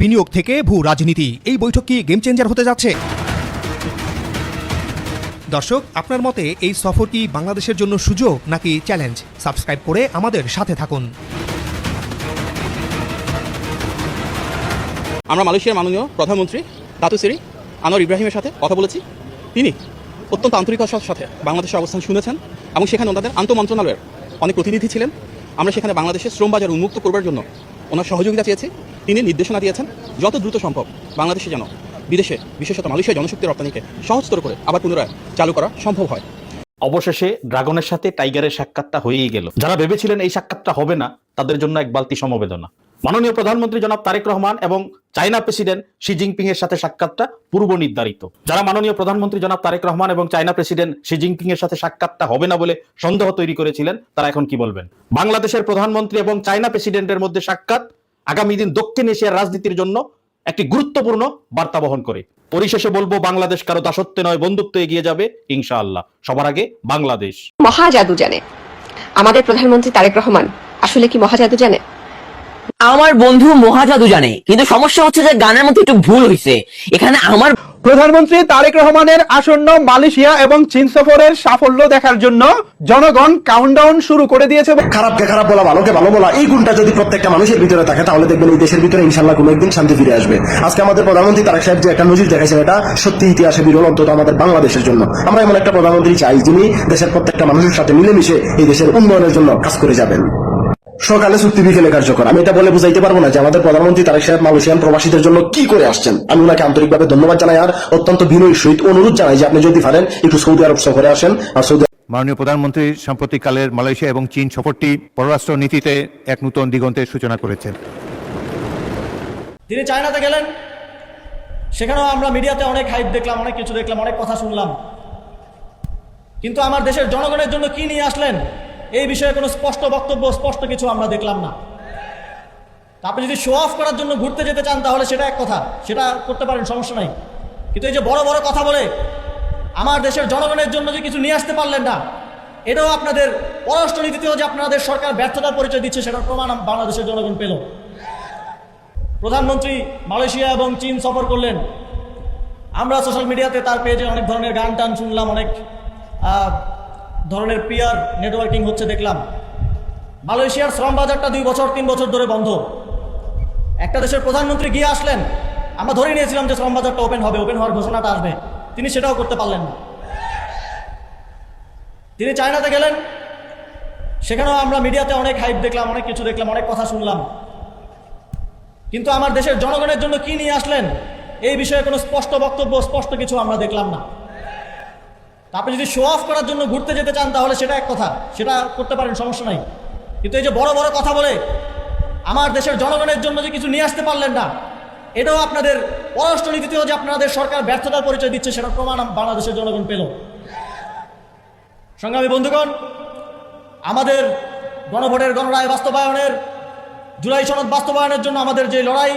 বিনিয়োগ থেকে ভূ রাজনীতি, এই বৈঠক কি গেম চেঞ্জার হতে যাচ্ছে? দর্শক, আপনার মতে এই সফর কি বাংলাদেশের জন্য সুযোগ নাকি চ্যালেঞ্জ? সাবস্ক্রাইব করে আমাদের সাথে থাকুন। আমরা মালয়েশিয়ার মাননীয় প্রধানমন্ত্রী দাতু শ্রী আনোয়ার ইব্রাহিমের সাথে কথা বলেছি। তিনি অত্যন্ত আন্তরিকতার সাথে বাংলাদেশের অবস্থান শুনেছেন এবং সেখানে ওনাদের আন্তঃমন্ত্রণালয়ের অনেক প্রতিনিধি ছিলেন। আমরা সেখানে বাংলাদেশের শ্রম বাজার উন্মুক্ত করবার জন্য ওনার সহযোগিতা চেয়েছি। তিনি নির্দেশনা দিয়েছেন যত দ্রুত সম্ভব বাংলাদেশে যেন বিদেশে, বিশেষত মালয়েশিয়া জনশক্তি রপ্তানিকে সহজতর করে আবার পুনরায় চালু করা সম্ভব হয়। অবশেষে ড্রাগনের সাথে টাইগারের সাক্ষাৎটা হয়েই গেল। যারা ভেবেছিলেন এই সাক্ষাৎটা হবে না, তাদের জন্য এক বালতি সমবেদনা। মাননীয় প্রধানমন্ত্রী জনাব তারেক রহমান এবং চায়না প্রেসিডেন্ট শি জিনপিং এর সাথে সাক্ষাৎটা পূর্ব নির্ধারিত। যারা মাননীয় প্রধানমন্ত্রী জনাব তারেক রহমান এবং চায়না প্রেসিডেন্ট শি জিনপিং এর সাথে সাক্ষাৎটা হবে না বলে সন্দেহ তৈরি করেছিলেন, তারা এখন কি বলবেন? বাংলাদেশের প্রধানমন্ত্রী এবং চায়না প্রেসিডেন্টের মধ্যে সাক্ষাৎ আগামী দিন দক্ষিণ এশিয়ার রাজনীতির জন্য একটি গুরুত্বপূর্ণ বার্তা বহন করে। পরিশেষে বলবো, বাংলাদেশ কারো দাসত্বে নয়, বন্ধুত্ব এগিয়ে যাবে ইনশাআল্লাহ। সবার আগে বাংলাদেশ। মহাজাদু জানে আমাদের প্রধানমন্ত্রী তারেক রহমান আসলে কি মহাজাদু জানে? আমার বন্ধু মহাজাদু জানে, কিন্তু সমস্যা হচ্ছে যে গানের মধ্যে একটু ভুল হয়েছে। এখানে আমার প্রধানমন্ত্রী তারেক রহমানের আসন্ন মালয়েশিয়া এবং চীন সফরের সাফল্য দেখার জন্য জনগণ কাউন্টডাউন শুরু করে দিয়েছে। খারাপকে খারাপ বলা, ভালোকে ভালো বলা, এই গুণটা যদি প্রত্যেকটা মানুষের ভিতরে থাকে, তাহলে দেখবেন এই দেশের ভিতরে ইনশাল্লাহ কোনো একদিন শান্তি ফিরে আসবে। আজকে আমাদের প্রধানমন্ত্রী তারেক সাহেব যে একটা নজির দেখাইছেন, এটা সত্যি ইতিহাসে বিরল, অন্তত আমাদের বাংলাদেশের জন্য। আমরা এমন একটা প্রধানমন্ত্রী চাই যিনি দেশের প্রত্যেকটা মানুষের সাথে মিলেমিশে এই দেশের উন্নয়নের জন্য কাজ করে যাবেন। সকালে চুক্তি, বিকেলে কার্যকর। আমি এটা বলে বুঝাইতে পারবো না যে আমাদের প্রধানমন্ত্রী তারেক সাহেব মালয়েশিয়ান প্রবাসীদের জন্য কি করে আসছেন। আমি ওনাকে আন্তরিকভাবে ধন্যবাদ জানাই আর অত্যন্ত বিনয়ের সহিত অনুরোধ জানাই যে আপনি যদি পারেন একটু সৌদি আরব সফরে আসেন। আর সৌদি মাননীয় প্রধানমন্ত্রী সাম্প্রতিককালের মালয়েশিয়া এবং চীন সফরটি পররাষ্ট্র নীতিতে এক নতুন দিগন্তের সূচনা করেছেন। তিনি চায়নাতে গেলেন, সেখানেও আমরা মিডিয়াতে অনেক হাইপ দেখলাম, অনেক কিছু দেখলাম, অনেক কথা শুনলাম, কিন্তু আমার দেশের জনগণের জন্য কি নিয়ে আসলেন এই বিষয়ে কোনো স্পষ্ট বক্তব্য, স্পষ্ট কিছু আমরা দেখলাম না। আপনি যদি শো অফ করার জন্য ঘুরতে যেতে চান তাহলে সেটা এক কথা, সেটা করতে পারেন, সমস্যা নাই। কিন্তু এই যে বড় বড় কথা বলে আমার দেশের জনগণের জন্য যে কিছু নিয়ে আসতে পারলেন না, এটাও আপনাদের পররাষ্ট্রনীতিতেও যে আপনাদের সরকার ব্যর্থতার পরিচয় দিচ্ছে সেটার প্রমাণ বাংলাদেশের জনগণ পেল। প্রধানমন্ত্রী মালয়েশিয়া এবং চীন সফর করলেন, আমরা সোশ্যাল মিডিয়াতে তার পেজে অনেক ধরনের গান টান শুনলাম, অনেক ধরনের পিয়ার নেটওয়ার্কিং হচ্ছে দেখলাম। মালয়েশিয়ার শ্রম বাজারটা 2 বছর 3 বছর ধরে বন্ধ। একটা দেশের প্রধানমন্ত্রী গিয়ে আসলেন, আমরা ধরে নিয়েছিলাম যে শ্রম বাজারটা ওপেন হবে, ওপেন হওয়ার ঘোষণাটা আসবে, তিনি সেটাও করতে পারলেন না। তিনি চায়নাতে গেলেন, সেখানেও আমরা মিডিয়াতে অনেক হাইপ দেখলাম, অনেক কিছু দেখলাম, অনেক কথা শুনলাম, কিন্তু আমার দেশের জনগণের জন্য কি নিয়ে আসলেন এই বিষয়ে কোনো স্পষ্ট বক্তব্য, স্পষ্ট কিছু আমরা দেখলাম না। আপনি যদি শো অফ করার জন্য ঘুরতে যেতে চান তাহলে সেটা এক কথা, সেটা করতে পারেন, সমস্যা নাই। কিন্তু এই যে বড় বড় কথা বলে আমার দেশের জনগণের জন্য যে কিছু নিয়ে আসতে পারলেন না, এটাও আপনাদের পররাষ্ট্রনীতিতেও যে আপনাদের সরকার ব্যর্থতার পরিচয় দিচ্ছে সেটার প্রমাণ বাংলাদেশের জনগণ পেল। সংগ্রামী বন্ধুগণ, আমাদের গণভোটের গণরায় বাস্তবায়নের, জুলাই সনদ বাস্তবায়নের জন্য আমাদের যে লড়াই,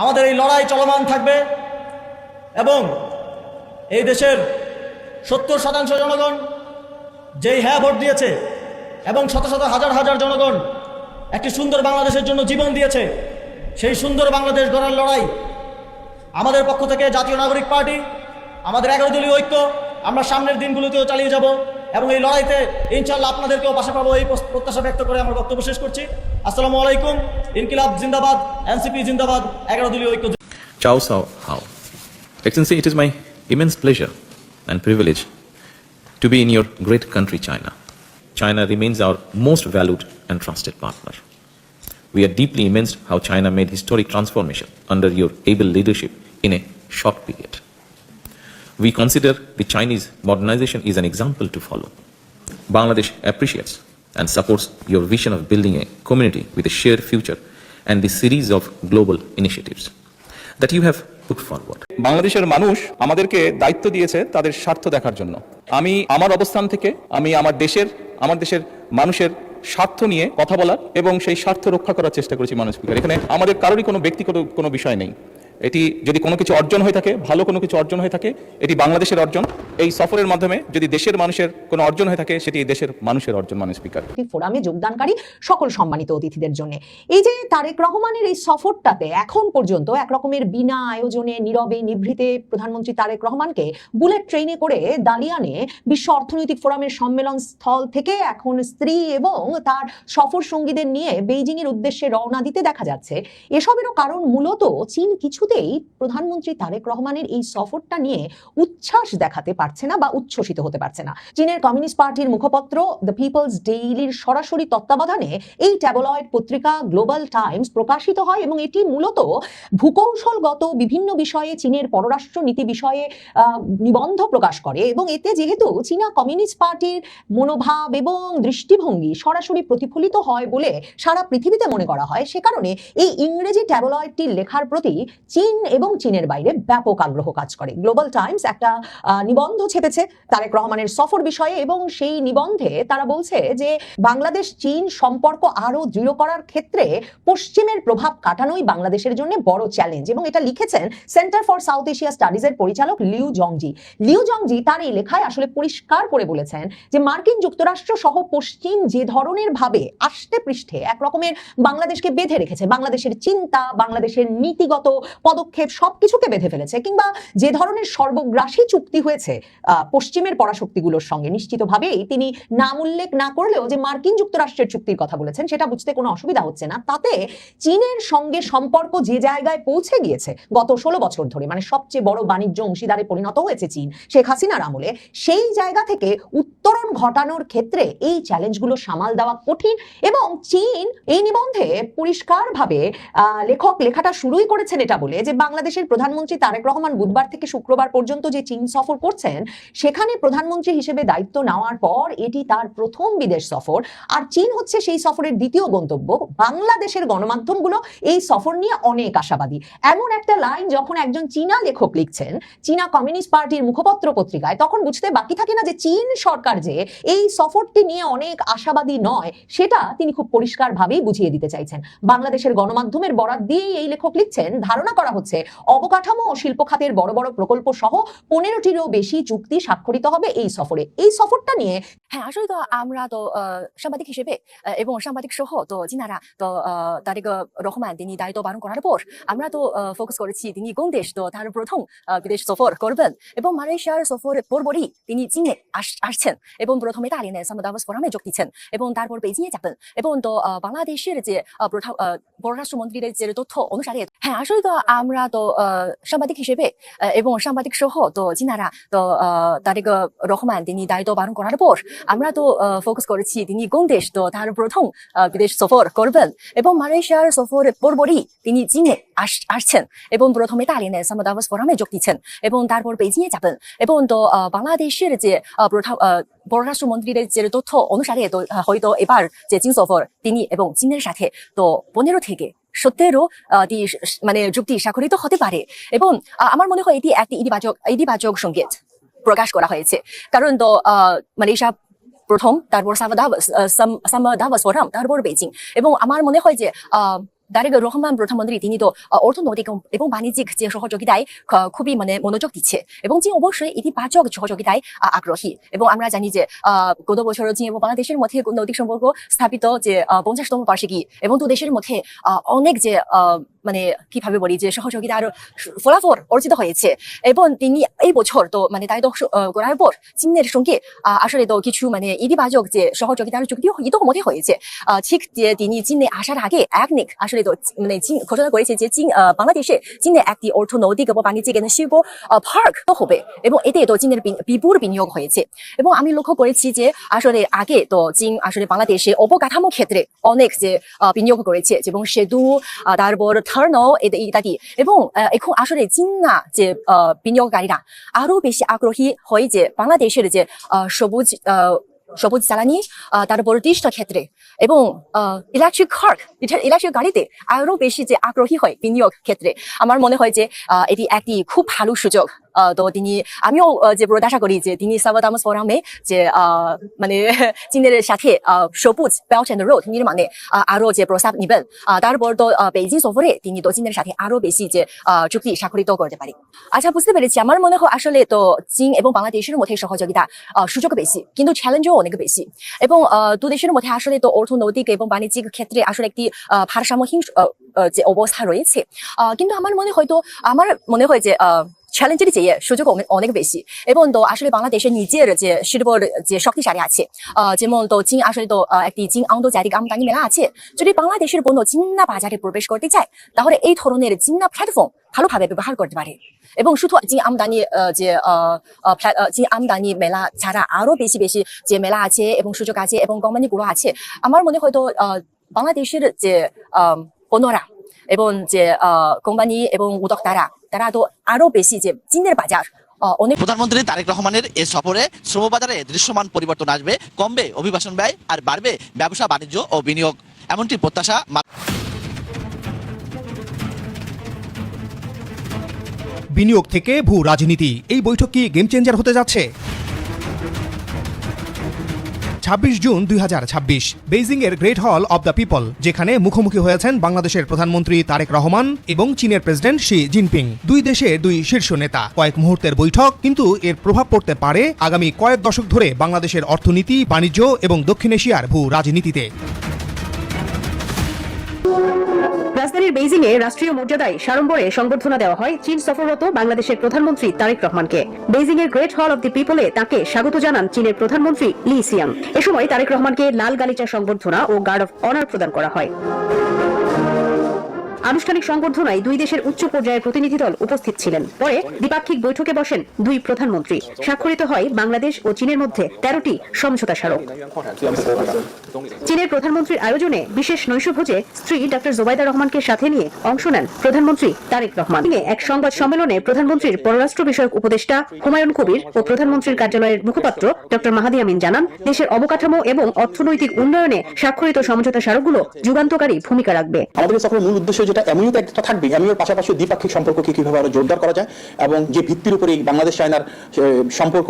আমাদের এই লড়াই চলমান থাকবে এবং এই দেশের 70% জনগণ যেই হ্যাঁ ভোট দিয়েছে এবং শত শত হাজার হাজার জনগণ একটি সুন্দর বাংলাদেশের জন্য জীবন দিয়েছে, সেই সুন্দর বাংলাদেশ গড়ার লড়াই আমাদের পক্ষ থেকে জাতীয় নাগরিক পার্টি, আমাদের 11 দলীয় ঐক্য, আমরা সামনের দিনগুলোতেও চালিয়ে যাব এবং এই লড়াইতে ইনশাআল্লাহ আপনাদেরকেও পাশে পাবো, এই প্রত্যাশা ব্যক্ত করে আমার বক্তব্য শেষ করছি। আসসালামু আলাইকুম। ইনকিলাব জিন্দাবাদ, এনসিপি জিন্দাবাদ, 11 দলীয় ঐক্য। Ciao Sao Hao. Excellency, it is my immense pleasure and privilege to be in your great country, China. China remains our most valued and trusted partner. We are deeply amazed how China made historic transformation under your able leadership in a short period. We consider the Chinese modernization is an example to follow. Bangladesh appreciates and supports your vision of building a community with a shared future and the series of global initiatives that you have put forward. বাংলাদেশের মানুষ আমাদেরকে দায়িত্ব দিয়েছে তাদের স্বার্থ দেখার জন্য। আমি আমার অবস্থান থেকে আমি আমার দেশের মানুষের স্বার্থ নিয়ে কথা বলার এবং সেই স্বার্থ রক্ষা করার চেষ্টা করেছি। মানুষ স্পিকার, এখানে আমাদের কারোরই কোনো ব্যক্তিগত কোনো বিষয় নেই। এটি যদি কোনো কিছু অর্জন হয়ে থাকে, ভালো কোনো কিছু অর্জন হয়ে থাকে, এটি বাংলাদেশের অর্জন। এই সফরের মাধ্যমে যদি দেশের মানুষের কোনো অর্জন হয়ে থাকে, সেটি এই দেশের মানুষের অর্জন। মাননীয় স্পিকার, ফোরামে যোগদানকারী সকল সম্মানিত অতিথিদের জন্য এই যে তারেক রহমানের এই সফরটাতে এখন পর্যন্ত একরকমের বিনা আয়োজনে নীরবে নিভৃতে প্রধানমন্ত্রী তারেক রহমানকে বুলেট ট্রেনে করে দালিয়ানে বিশ্ব অর্থনৈতিক ফোরামের সম্মেলন স্থল থেকে এখন স্ত্রী এবং তার সফর সঙ্গীদের নিয়ে বেইজিং এর উদ্দেশ্যে রওনা দিতে দেখা যাচ্ছে। এসবেরও কারণ মূলত চীন কিছুতেই প্রধানমন্ত্রী তারেক রহমানের এই সফরটা নিয়ে উচ্ছ্বাস দেখাতে পারছে না বা উচ্ছ্বসিত হতে পারছে না। চীনের কমিউনিস্ট পার্টির মুখপত্র দ্য পিপলস ডেইলির সরাসরি তত্ত্বাবধানে এই ট্যাবলয়েড পত্রিকা গ্লোবাল টাইমস প্রকাশিত হয় এবং এটি মূলত ভূকৌশলগত বিভিন্ন বিষয়ে চীনের পররাষ্ট্র নীতি বিষয়ে নিবন্ধ প্রকাশ করে এবং এতে যেহেতু চীনা কমিউনিস্ট পার্টির মনোভাব এবং দৃষ্টিভঙ্গি সরাসরি প্রতিফলিত হয় বলে সারা পৃথিবীতে মনে করা হয়, সে কারণে এই ইংরেজি ট্যাবলয়েডটির লেখার প্রতি চীন এবং চীনের বাইরে ব্যাপক আগ্রহ কাজ করে। গ্লোবাল টাইমস একটা নিবন্ধ ছেপেছে তারেক রহমানের সফর বিষয়ে এবং সেই নিবন্ধে তারা বলছে যে বাংলাদেশ চীন সম্পর্ক আরো দৃঢ় করার ক্ষেত্রে পশ্চিমের প্রভাব কাটানোই বাংলাদেশের জন্য বড় চ্যালেঞ্জ। এবং এটা লিখেছেন সেন্টার ফর সাউথ এশিয়া স্টাডিজের পরিচালক লিউ জংজি। লিউ জংজি তার এই লেখায় আসলে পরিষ্কার করে বলেছেন যে মার্কিন যুক্তরাষ্ট্র সহ পশ্চিম যে ধরনের ভাবে আষ্টে পৃষ্ঠে একরকমের বাংলাদেশকে বেঁধে রেখেছে, বাংলাদেশের চিন্তা, বাংলাদেশের নীতিগত পদক্ষেপ সবকিছুকে বেঁধে ফেলেছে, কিংবা যে ধরনের সর্বগ্রাসী চুক্তি হয়েছে পশ্চিমের পরাশক্তিগুলোর সঙ্গে, নিশ্চিতভাবেই তিনি নাম উল্লেখ না করলেও যে মার্কিন যুক্তরাষ্ট্রের চুক্তির কথা বলেছেন সেটা বুঝতে কোনো অসুবিধা হচ্ছে না। তাতে চীনের সঙ্গে সম্পর্ক যে জায়গায় পৌঁছে গিয়েছে গত 16 বছর ধরে, মানে সবচেয়ে বড় বাণিজ্য অংশীদারে পরিণত হয়েছে চীন শেখ হাসিনার আমলে, সেই জায়গা থেকে উত্তরণ ঘটানোর ক্ষেত্রে এই চ্যালেঞ্জগুলো সামাল দেওয়া কঠিন। এবং চীন এই নিবন্ধে পরিষ্কারভাবে লেখক লেখাটা শুরুই করেছেন এটা বলে যে বাংলাদেশের প্রধানমন্ত্রী তারেক রহমান বুধবার থেকে শুক্রবার পর্যন্ত যে চীন সফর করছেন সেখানে প্রধানমন্ত্রী হিসেবে দায়িত্ব নেওয়ার পর এটি তার প্রথম বিদেশ সফর, আর চীন হচ্ছে সেই সফরের দ্বিতীয় গন্তব্য। বাংলাদেশের গণমাধ্যমগুলো এই সফর নিয়ে অনেক আশাবাদী। এমন একটা লাইন যখন একজন চীনা লেখক লিখছেন চীনা কমিউনিস্ট পার্টির মুখপত্র পত্রিকায়, তখন বুঝতে বাকি থাকে না যে চীন সরকার যে এই সফরটি নিয়ে অনেক আশাবাদী নয়, সেটা তিনি খুব পরিষ্কারভাবেই বুঝিয়ে দিতে চাইছেন। বাংলাদেশের গণমাধ্যমের বরাত দিয়েই এই লেখক লিখছেন, ধারণা করা হচ্ছে অবকাঠামো ও শিল্প খাতের বড় বড় প্রকল্প সহ 15টিরও বেশি চুক্তি স্বাক্ষরিত হবে এই সফরে। এই সফরটা নিয়ে হ্যাঁ, আসলে তো আমরা তো সাংবাদিক হিসেবে এবং সাংবাদিক সহ তো যিনারা তো তারেক রহমান তিনি দায়িত্ব পালন করার পর আমরা তো ফোকাস করেছি তিনি কোন দেশ তো তার প্রথম বিদেশ সফর করবেন এবং মালয়েশিয়ার সফরের পরপরই তিনি চীনে আসছেন এবং প্রথমে তালিনে সামদাবাস ফোরামে যোগ দিচ্ছেন এবং তারপর বেইজিংয়ে যাবেন এবং তো বাংলাদেশের যে পররাষ্ট্রমন্ত্রীর যে তথ্য অনুসারে হ্যাঁ, আসলে তো আমরা তো সাংবাদিক হিসেবে এবং সাংবাদিক সহ তো যিনারা তো তারেক রহমান তিনি দায়িত্ব পালন করার পর আমরা তো ফোকাস করেছি তিনি কোন দেশ তো তার প্রথম বিদেশ সফর করবেন এবং মালয়েশিয়ার সফরের পরপরই তিনি চীনে আসছেন এবং প্রথমে তালিনে সামদাবাস ফোরামে যোগ দিচ্ছেন এবং তারপর বেইজিংয়ে যাবেন এবং তো বাংলাদেশের যে পররাষ্ট্রমন্ত্রীর যে তথ্য অনুসারে তো হয়তো এবার যে চীন সফর তিনি এবং চীনের সাথে তো 15 থেকে 17টি মানে চুক্তি স্বাক্ষরিত হতে পারে এবং আমার মনে হয় এটি একটি ইতিবাচক সংকেত প্রকাশ করা হয়েছে। কারণ তো মালয়েশিয়া প্রথম, তারপর সামদাবাস ফোরাম, তারপর বেইজিং এবং আমার মনে হয় যে তারেক রহমান প্রধানমন্ত্রী তিনি তো অর্থনৈতিক এবং বাণিজ্যিক যে সহযোগিতায় খুবই মানে মনোযোগ দিচ্ছে এবং চীন অবশ্যই ইতিবাচক সহযোগিতায় আগ্রহী এবং আমরা জানি যে গত বছর চীন এবং বাংলাদেশের মধ্যে নৈতিক সম্পর্ক স্থাপিত যে 50তম বার্ষিকী এবং দু দেশের মধ্যে অনেক যে মানে কিভাবে বলি যে সহযোগিতার ফলাফল অর্জিত হয়েছে এবং তিনি এই বছর তো মানে দায়িত্ব করার পর চীনের সঙ্গে আসলে তো কিছু মানে ইতিবাচক যে সহযোগিতার চুক্তিও ইতিমধ্যে হয়েছে। ঠিক যে তিনি চীনে আসার আগে একনিক আসলে তো মানে চীন ঘোষণা করেছে যে চীন বাংলাদেশে চীনে একটি অর্থনৈতিক ও বাণিজ্যিক শিল্প পার্ক তো হবে এবং এতে তো চীনের বিপুল বিনিয়োগ হয়েছে এবং আমি লক্ষ্য করেছি যে আসলে আগে তো চীন আসলে বাংলাদেশে অবকাঠামো ক্ষেত্রে অনেক যে বিনিয়োগ করেছে এবং সেতু তারপর টার্মিনাল ইত্যাদি এবং এখন আসলে চীনা যে বিনিয়োগকারীরা আরো বেশি আগ্রহী হয় যে বাংলাদেশের যে সবুজ সবুজ জ্বালানি, তারপর টিস্ট ক্ষেত্রে এবং ইলেকট্রিক গাড়িতে আরো বেশি যে আগ্রহী হয় বিনিয়োগ ক্ষেত্রে। আমার মনে হয় যে এটি একটি খুব ভালো সুযোগ। তো আমিও যে প্রত্যাশা করি যে তিনি সাভাতামস ফোরামে যে মানে চীনের সাথে সবুজ বেল্ট অ্যান্ড রোড নির্মাণে আরো যে প্রস্তাব নেবেন। তারপর তো বেইজিং সফরে তিনি তো চীনের সাথে আরো বেশি যে চুক্তি স্বাক্ষরিত করতে পারে। আচ্ছা, বুঝতে পেরেছি। আমার মনে হয় আসলে তো চীন এবং বাংলাদেশের মধ্যে সহযোগিতা সুযোগ বেশি, কিন্তু চ্যালেঞ্জও অনেক বেশি। এবং দু দেশের মধ্যে আসলে তো অর্থনৈতিক এবং বাণিজ্যিক ক্ষেত্রে আসলে একটি ভারসাম্যহীন যে অবস্থা রয়েছে। কিন্তু আমার মনে হয় যে চ্যালেঞ্জের চেয়ে সুযোগ অনেক বেশি। এবং তো আসলে বাংলাদেশের নিজের যে শিল্পর যে শক্তিশালী আছে, যেমন তো চীন আসলে তো একটি চীন আন্তর্জাতিক আমদানি মেলা আছে। যদি বাংলাদেশের পণ্য চীনা বাজারে প্রবেশ করতে চায়, তাহলে এই ধরনের চীনা প্ল্যাটফর্ম ভালোভাবে ব্যবহার করতে পারে। এবং শুধু চীন আমদানি মেলা ছাড়া আরো বেশি যে মেলা আছে এবং সুযোগ আছে এবং কোম্পানিগুলো আছে। আমার মনে হয় তো বাংলাদেশের যে পণ্যরা এবং যে কোম্পানি এবং উদ্যোক্তারা তারা তো আরো বেশি যে চীনের বাজার অনেক। প্রধানমন্ত্রী তারেক রহমানের এই সফরে শ্রমবাজারে দৃশ্যমান পরিবর্তন আসবে, কমবে অভিবাসন ব্যয় আর বাড়বে ব্যবসা বাণিজ্য ও বিনিয়োগ, এমনটি প্রত্যাশা। বিনিয়োগ থেকে ভূ রাজনীতি, এই বৈঠক কি গেম চেঞ্জার হতে যাচ্ছে? 26 জুন 2026 বেইজিং এর গ্রেট হল অব দ্য পিপল, যেখানে মুখোমুখি হয়েছেন বাংলাদেশের প্রধানমন্ত্রী তারেক রহমান এবং চীনের প্রেসিডেন্ট শি জিনপিং। দুই দেশের দুই শীর্ষ নেতা। কয়েক মুহূর্তের বৈঠক, কিন্তু এর প্রভাব পড়তে পারে আগামী কয়েক দশক ধরে বাংলাদেশের অর্থনীতি, বাণিজ্য এবং দক্ষিণ এশিয়ার ভূ রাজনীতিতে। রাজধানীর বেইজিং এ রাষ্ট্রীয় মর্যাদায় সাড়ম্বরে সংবর্ধনা দেওয়া হয় চীন সফররত বাংলাদেশের প্রধানমন্ত্রী তারেক রহমানকে। বেইজিং এর গ্রেট হল অব দি পিপলে তাকে স্বাগত জানান চীনের প্রধানমন্ত্রী লি সিয়াং। এ সময় তারেক রহমানকে লাল গালিচা সংবর্ধনা ও গার্ড অফ অনার প্রদান করা হয়। আনুষ্ঠানিক সংবর্ধনায় দুই দেশের উচ্চ পর্যায়ের প্রতিনিধি দল উপস্থিত ছিলেন। পরে দ্বিপাক্ষিক বৈঠকে বসেন দুই প্রধানমন্ত্রী। স্বাক্ষরিত হয় বাংলাদেশ ও চীনের মধ্যে 13টি সমঝোতা স্মারক। চীনের প্রধানমন্ত্রীর আয়োজনে বিশেষ নৈশভোজে স্ত্রী ডক্টর জোবাইদা রহমানকে সাথে নিয়ে অংশ নেন প্রধানমন্ত্রী তারেক রহমান। এক সংবাদ সম্মেলনে প্রধানমন্ত্রীর পররাষ্ট্র বিষয়ক উপদেষ্টা হুমায়ুন কবির ও প্রধানমন্ত্রীর কার্যালয়ের মুখপাত্র ডক্টর মাহাদি আমিন জানান, দেশের অবকাঠামো এবং অর্থনৈতিক উন্নয়নে স্বাক্ষরিত সমঝোতা স্মারকগুলো যুগান্তকারী ভূমিকা রাখবে। আমাদের সফরের মূল উদ্দেশ্য যেটা এমনিও একটা থাকবে, এমনিওর পাশাপাশি দ্বিপাক্ষিক সম্পর্ককে কিভাবে আরো জোরদার করা যায় এবং যে ভিত্তির উপরে বাংলাদেশ চায়নার সম্পর্ক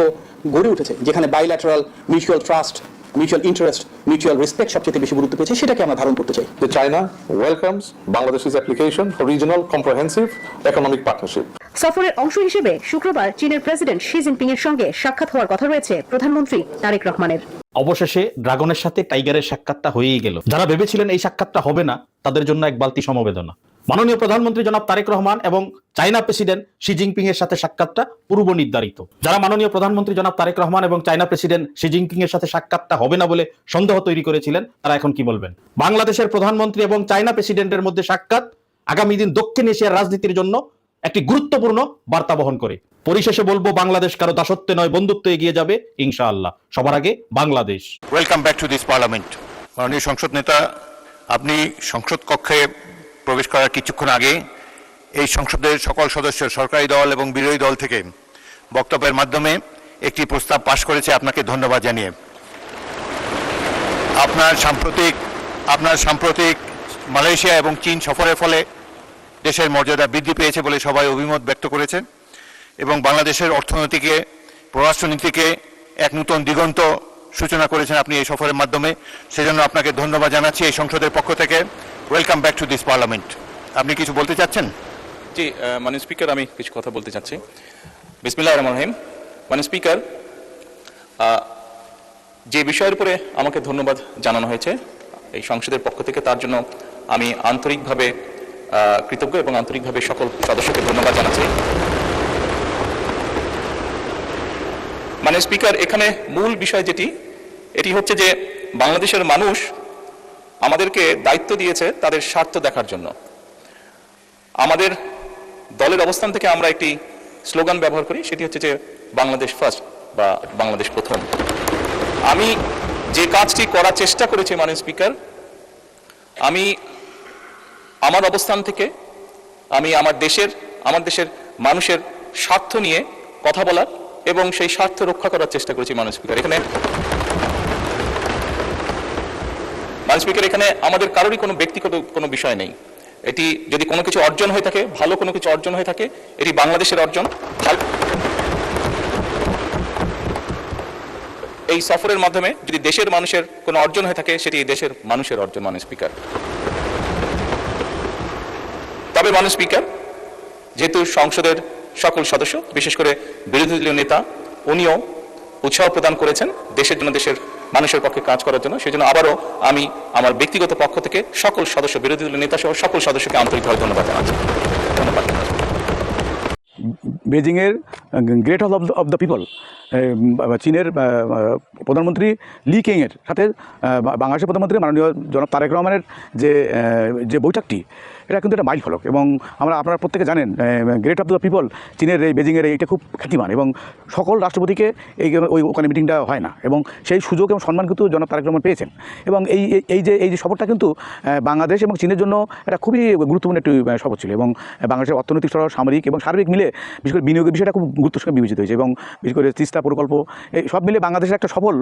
গড়ে উঠেছে, যেখানে bilateral mutual trust, mutual interest, mutual respect সবচেয়ে বেশি গুরুত্ব পেয়েছে, সেটাকে আমরা ধারণ করতে চাই। চায়না ওয়েলকামস বাংলাদেশের application for regional comprehensive economic partnership. সফরের অংশ হিসেবে শুক্রবার চীনের প্রেসিডেন্ট শি জিনপিং এর সঙ্গে সাক্ষাৎ হওয়ার কথা রয়েছে প্রধানমন্ত্রী তারেক রহমানের। অবশেষে ড্রাগনের সাথে টাইগারের সাক্ষাৎটা হয়েই গেল। যারা ভেবেছিলেন এই সাক্ষাৎটা হবে না, তাদের জন্য এক বালতি সমবেদনা। মাননীয় প্রধানমন্ত্রী জনাব তারেক রহমান এবং চায়না প্রেসিডেন্ট শি জিনপিং এর সাথে সাক্ষাৎটা পূর্ব নির্ধারিত। যারা মাননীয় প্রধানমন্ত্রী জনাব তারেক রহমান এবং চায়না প্রেসিডেন্ট শি জিনপিং এর সাথে সাক্ষাৎটা হবে না বলে সন্দেহ তৈরি করেছিলেন, তারা এখন কি বলবেন? বাংলাদেশের প্রধানমন্ত্রী এবং চায়না প্রেসিডেন্টের মধ্যে সাক্ষাৎ আগামী দিন দক্ষিণ এশিয়ার রাজনীতির জন্য একটি গুরুত্বপূর্ণ বার্তা বহন করে। পরিশেষে বলবো, বাংলাদেশ কারো দাসত্বে নয়, বন্ধুত্বে এগিয়ে যাবে ইনশাআল্লাহ। সবার আগে Bangladesh. Welcome back to this parliament. মাননীয় সংসদ নেতা, আপনি সংসদ কক্ষে প্রবেশ করার কিছুক্ষণ আগে এই সংসদের সকল সদস্য, সরকারি দল এবং বিরোধী দল থেকে বক্তব্যের মাধ্যমে একটি প্রস্তাব পাশ করেছে। আপনাকে ধন্যবাদ জানিয়ে আপনার সাম্প্রতিক মালয়েশিয়া এবং চীন সফরের ফলে দেশের মর্যাদা বৃদ্ধি পেয়েছে বলে সবাই অভিমত ব্যক্ত করেছেন এবং বাংলাদেশের অর্থনীতিকে, পররাষ্ট্রনীতিকে এক নতুন দিগন্ত সূচনা করেছেন আপনি এই সফরের মাধ্যমে। সেজন্য আপনাকে ধন্যবাদ জানাচ্ছি এই সংসদের পক্ষ থেকে। Welcome back to this parliament. আপনি কিছু বলতে চাচ্ছেন? জি মাননীয় স্পিকার, আমি কিছু কথা বলতে চাচ্ছি। বিসমিল্লাহির রহমানির রহিম। মাননীয় স্পিকার, যে বিষয়ের উপরে আমাকে ধন্যবাদ জানানো হয়েছে এই সংসদের পক্ষ থেকে, তার জন্য আমি আন্তরিকভাবে কৃতজ্ঞ এবং আন্তরিকভাবে সকল সদস্যকে ধন্যবাদ জানাচ্ছি। মাননীয় স্পিকার, এখানে মূল বিষয় এটি হচ্ছে যে বাংলাদেশের মানুষ আমাদেরকে দায়িত্ব দিয়েছে তাদের স্বার্থ দেখার জন্য। আমাদের দলের অবস্থান থেকে আমরা একটি স্লোগান ব্যবহার করি, সেটি হচ্ছে যে বাংলাদেশ ফার্স্ট বা বাংলাদেশ প্রথম। আমি যে কাজটি করার চেষ্টা করেছি মাননীয় স্পিকার, আমি আমার অবস্থান থেকে আমি আমার দেশের মানুষের স্বার্থ নিয়ে কথা বলার এবং সেই স্বার্থ রক্ষা করার চেষ্টা করেছি মাননীয় স্পিকার। এখানে মাননীয় স্পিকার, এখানে আমাদের কারোরই কোনো ব্যক্তিগত কোনো বিষয় নেই। এটি যদি কোনো কিছু অর্জন হয়ে থাকে, ভালো কোনো কিছু অর্জন হয়ে থাকে, এটি বাংলাদেশের অর্জন। এই সফরের মাধ্যমে যদি দেশের মানুষের কোনো অর্জন হয়ে থাকে, সেটি এই দেশের মানুষের অর্জন মাননীয় স্পিকার। তবে মাননীয় স্পিকার, যেহেতু সংসদের সকল সদস্য, বিশেষ করে বিরোধী দলীয় নেতা, উনিও উৎসাহ প্রদান করেছেন দেশের জন্য, দেশের মানুষের পক্ষে কাজ করার জন্য, সেজন্য আবারও আমি আমার ব্যক্তিগত পক্ষ থেকে সকল সদস্য, বিরোধী দলীয় নেতা সহ সকল সদস্যকে আন্তরিকভাবে ধন্যবাদ জানাচ্ছি। ধন্যবাদ। বেজিংয়ের great hall of the people, চীনের প্রধানমন্ত্রী লি কেংয়ের সাথে বাংলাদেশের প্রধানমন্ত্রী মাননীয় জনাব তারেক রহমানের যে বৈঠকটি, এটা কিন্তু একটা মাইল ফলক। এবং আপনারা প্রত্যেকে জানেন গ্রেট অফ দ্য পিপল চীনের এই বেজিংয়ের এইটা খুব খ্যাতিমান, এবং সকল রাষ্ট্রপতিকে ওখানে মিটিংটা হয় না, এবং সেই সুযোগ এবং সম্মান কিন্তু জনাব তারেক রহমান পেয়েছেন। এবং এই যে সফরটা কিন্তু বাংলাদেশ এবং চীনের জন্য এটা খুবই গুরুত্বপূর্ণ একটি সফর ছিল, এবং বাংলাদেশের অর্থনৈতিক স্তর, সামরিক এবং সার্বিক মিলে বিশেষ করে বিনিয়োগের বিষয়টা খুব গুরুত্বের সঙ্গে বিবেচিত হয়েছে। এবং বিশেষ করে তিস্তা প্রকল্প, এই সব মিলে বাংলাদেশের একটা সফল,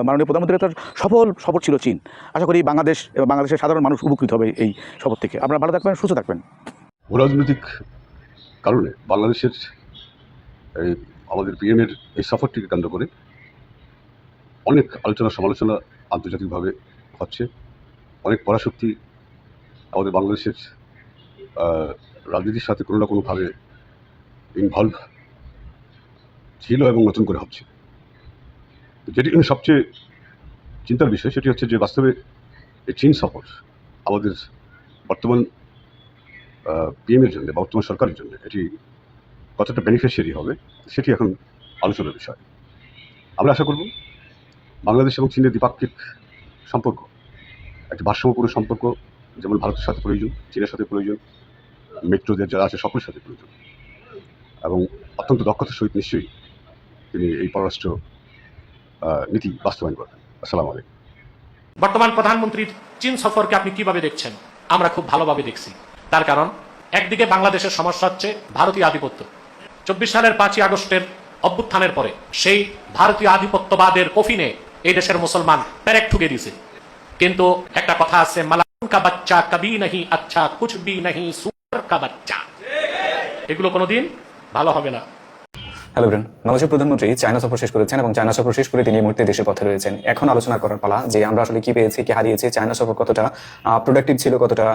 মাননীয় প্রধানমন্ত্রীর একটা সফল সফর ছিল চীন। আশা করি বাংলাদেশ এবং বাংলাদেশের সাধারণ মানুষ উপকৃত হবে এই সফর থেকে। আপনারা ভালো থাকবেন, সুস্থ থাকবেন। রাজনৈতিক কারণে বাংলাদেশের আমাদের পিএমের এই সফরটিকে কেন্দ্র করে অনেক আলোচনা সমালোচনা আন্তর্জাতিকভাবে হচ্ছে। অনেক পরাশক্তি আমাদের বাংলাদেশের রাজনীতির সাথে কোনো না কোনোভাবে ইনভলভ ছিল এবং নতুন করে হচ্ছে। যেটি সবচেয়ে চিন্তার বিষয় সেটি হচ্ছে যে বাস্তবে এই চীন সফর আমাদের বর্তমান পিএমের জন্য, বর্তমান সরকারের জন্য এটি কতটা বেনিফিশিয়ারি হবে সেটি এখন আলোচনার বিষয়। আমরা আশা করব বাংলাদেশ এবং চীনের দ্বিপাক্ষিক সম্পর্ক একটি ভারসাম্যপূর্ণ সম্পর্ক, যেমন ভারতের সাথে প্রয়োজন, চীনের সাথে প্রয়োজন, মিত্রদের যারা আছে সকলের সাথে প্রয়োজন, এবং অত্যন্ত দক্ষতার সহিত নিশ্চয়ই তিনি এই পররাষ্ট্র নীতি বাস্তবায়ন করবেন। আসসালামু আলাইকুম। বর্তমান প্রধানমন্ত্রীর চীন সফরকে আপনি কিভাবে দেখছেন? আমরা খুব ভালোভাবে দেখছি। তার কারণ, একদিকে বাংলাদেশের সমস্যা হচ্ছে ভারতীয় আধিপত্য। 24 সালের 5ই আগস্টের অভ্যুত্থানের পরে সেই ভারতীয় আধিপত্যবাদের কফিনে এই দেশের মুসলমান পেরেক ঠুকে দিয়েছে। কিন্তু একটা কথা আছে, মালান কা বাচ্চা কবি নাহি আচ্ছা, কুছ ভি নাহি সুর কা বাচ্চা। এগুলো কোনোদিন ভালো হবে না। হ্যালো ব্রেন, বাংলাদেশের প্রধানমন্ত্রী চায়না সফর শেষ করেছেন এবং চায়না সফর শেষ করে তিনি এই মুহূর্তে দেশের পথে রয়েছেন। এখন আলোচনা করার পালা যে আমরা আসলে কি পেয়েছি, কি হারিয়েছি, চায়না সফর কতটা প্রোডাক্টিভ ছিল, কতটা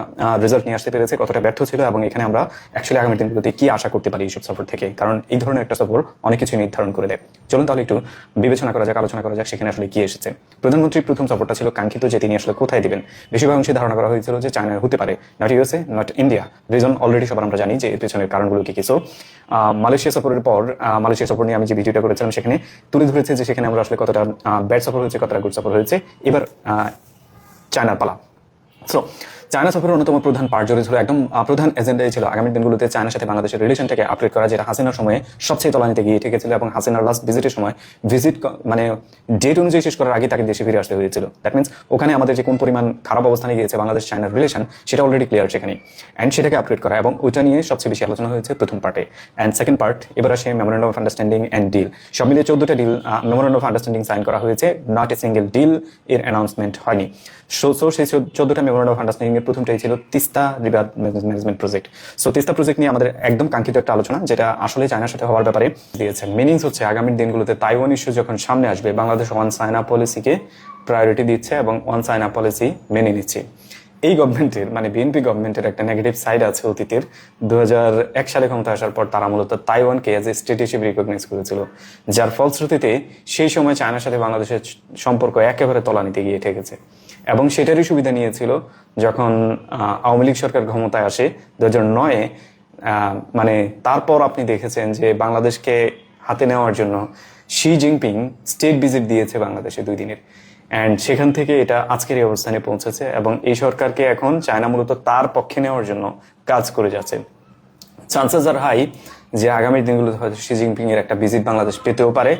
রেজাল্ট নিয়ে আসতে পেরেছে, কতটা ব্যর্থ ছিল, এবং এখানে আমরা অ্যাকচুয়ালি আগামী দিনগুলোতে কি আশা করতে পারি এইসব সফর থেকে। কারণ এই ধরনের একটা সফর অনেক কিছু নির্ধারণ করে দেয়। চলুন তাহলে একটু বিবেচনা করা যাক, আলোচনা করা যাক সেখানে আসলে কি এসেছে। প্রধানমন্ত্রীর প্রথম সফরটা ছিল কাঙ্ক্ষিত, যে তিনি আসলে কোথায় দিবেন। বেশিরভাগ অংশে ধারণা করা হয়েছিল যে চায়নায় হতে পারে, not USA, not India. Reason already সবার আমরা জানি যে এর পেছনের কারণগুলো কি কিছু। মালয়েশিয়া সফরের পর মালয়েশিয়া সফর নিয়ে আমি যে ভিডিওটা করেছিলাম সেখানে তুলে ধরেছে যে সেখানে আমরা আসলে কতটা ব্যাড সফর হয়েছে, কতটা গুড সফর হয়েছে। এবার চায়নার পালা। সো চায়না সফরের অন্যতম প্রধান পার্ট জড়িত ছিল, একদম প্রধান এজেন্ডাই ছিল আগামী দিনগুলোতে চায়নার সাথে বাংলাদেশের রিলেশনটাকে আপগ্রেড করা, যেটা হাসিনার সময়ে সবচেয়ে তলানিতে গিয়ে ঠেকেছিল। এবং হাসিনার লাস্ট ভিজিটের সময় মানে ডেট অনুযায়ী শেষ করার আগে তাকে দেশে ফিরে আসতে হয়েছিল। দ্যাট মিনস ওখানে আমাদের যে কোন পরিমাণ খারাপ অবস্থানে গিয়েছে বাংলাদেশ চায়নার রিলেশন, সেটা অলরেডি ক্লিয়ার সেখানে। অ্যান্ড সেটাকে আপগ্রেড করা, এবং ওইটা নিয়ে সবচেয়ে বেশি আলোচনা হয়েছে প্রথম পার্টে। অ্যান্ড সেকেন্ড পার্ট এবার আসে memorandum of understanding and deal. সব মিলিয়ে 14টা deal, memorandum of understanding sign করা হয়েছে, নট এ সিঙ্গেল ডিল এর অ্যানাউন্সমেন্ট হয়নি। সো সেই 14টা মেমোরেন্ডাম অফ আন্ডারস্ট্যান্ডিং এর প্রথমটাই ছিল Teesta river management project. So Teesta project নিয়ে আমাদের একদম কাঙ্ক্ষিত একটা আলোচনা, যেটা আসলে চায়নার সাথে হওয়ার ব্যাপারে দিয়েছে। মিনিংস হচ্ছে আগামী দিনগুলোতে তাইওয়ান ইস্যু যখন সামনে আসবে, বাংলাদেশ ওয়ান চায়না পলিসিকে প্রায়োরিটি দিচ্ছে এবং ওয়ান চায়না পলিসি মেনে নিচ্ছে। এই গভর্নমেন্টের মানে বিএনপি গভর্নমেন্টের একটা নেগেটিভ সাইড আছে অতীতের। 2001 সালে ক্ষমতা আসার পর তারা মূলত তাইওয়ানকে এজ এ স্টেট হিসেবে রিকগনাইজ করেছিল, যার ফলশ্রুতিতে সেই সময় চায়নার সাথে বাংলাদেশের সম্পর্ক একেবারে তলানিতে গিয়ে ঠেকেছে। এবং সেটারই সুবিধা নিয়েছিল যখন আওয়ামী লীগ সরকার ক্ষমতায় আসে 2009-এ। মানে তারপর আপনি দেখেছেন যে বাংলাদেশকে হাতে নেওয়ার জন্য শি জিনপিং স্টেট ভিজিট দিয়েছে বাংলাদেশে 2 দিনের। অ্যান্ড সেখান থেকে এটা আজকের এই অবস্থানে পৌঁছেছে, এবং এই সরকারকে এখন চায়না মূলত তার পক্ষে নেওয়ার জন্য কাজ করে যাচ্ছে। চান্সেস আর হাই যে আগামী দিনগুলোতে হয়তো শি জিনপিং এর একটা ভিজিট বাংলাদেশ পেতেও পারে।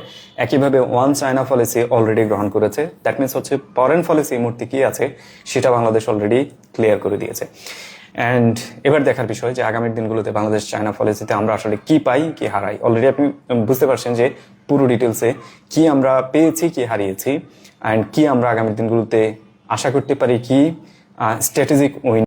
একইভাবে ওয়ান চায়না পলিসি অলরেডি গ্রহণ করেছে। দ্যাট মিনস হচ্ছে ফরেন পলিসি এই মুহূর্তে কি আছে সেটা বাংলাদেশ অলরেডি ক্লিয়ার করে দিয়েছে। অ্যান্ড এবার দেখার বিষয় যে আগামী দিনগুলোতে বাংলাদেশ চায়না পলিসিতে আমরা আসলে কি পাই, কি হারাই। অলরেডি আপনি বুঝতে পারছেন যে পুরো ডিটেলসে কি আমরা পেয়েছি, কি হারিয়েছি, অ্যান্ড কি আমরা আগামী দিনগুলোতে আশা করতে পারি কি স্ট্র্যাটেজিক উইন